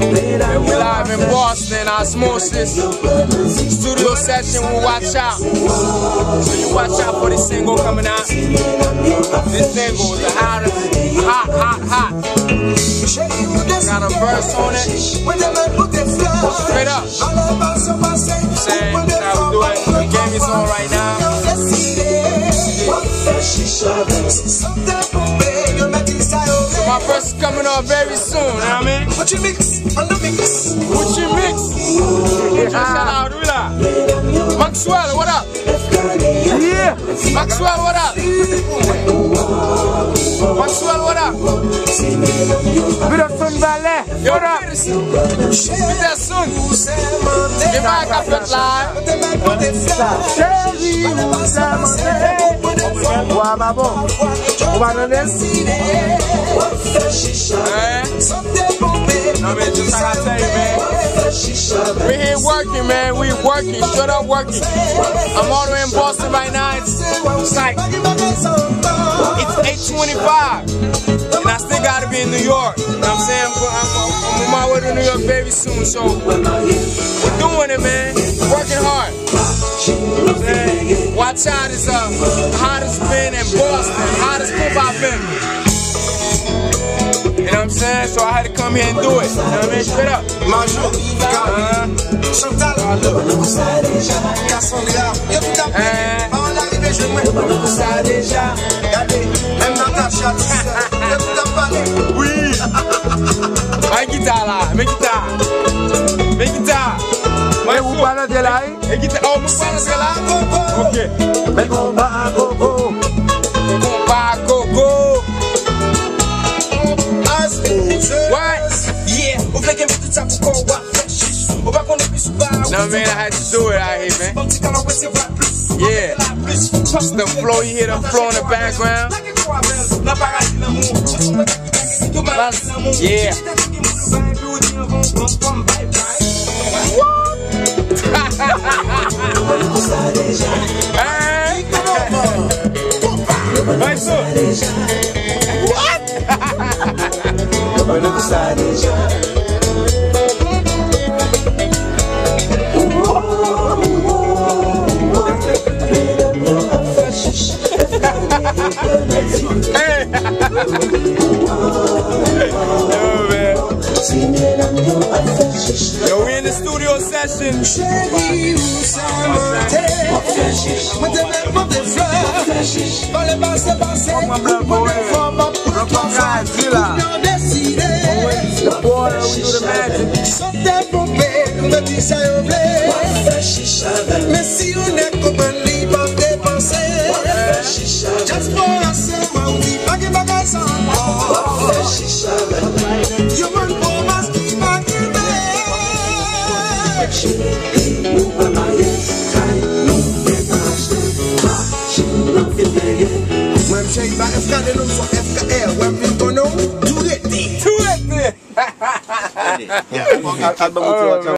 And we live in Boston, Oz'mosis. Studio session with WatchOut. So you watch out for this single coming out. This single is the hottest, hot. Got a verse on it. Straight up. Saying how we do it. We gave me some right now. So my verse is coming up very soon, you know what I mean? What you mix? On the mix. What you mix? Shout out, Maxwell, what up? Yeah. Maxwell, what up? Maxwell, what up? Bit of Sun Valley. What up? With that sun. Get back up at live. Just like I tell you, man. We here working, man. We working, straight up working. I'm all the way in Boston right now. It's like, it's 8:25. And I still gotta be in New York. You know what I'm saying? I'm on my way to New York very soon. So, we're doing it, man. Working hard. WatchOut is the hottest band in Boston. Hottest compa band. You know what I'm saying? So I had to come here and do it. You know what I mean? Straight up. Mes guitares là, mes guitares. Mais vous parlez de là? Oh, vous parlez de là? Ok. Mais compa à gogo. Compa à gogo. What? Yeah, No, man, I had to do it out here, man. Yeah. The flow, you hear the flow in the background. Yeah. What? Hey. Yo, we in the studio session. The border, we do the magic. Just for us, we back in back us on. You want for us, keep back in Même check back FK de nous sur FKL, ouais, puis qu'on a tout été. Tout été.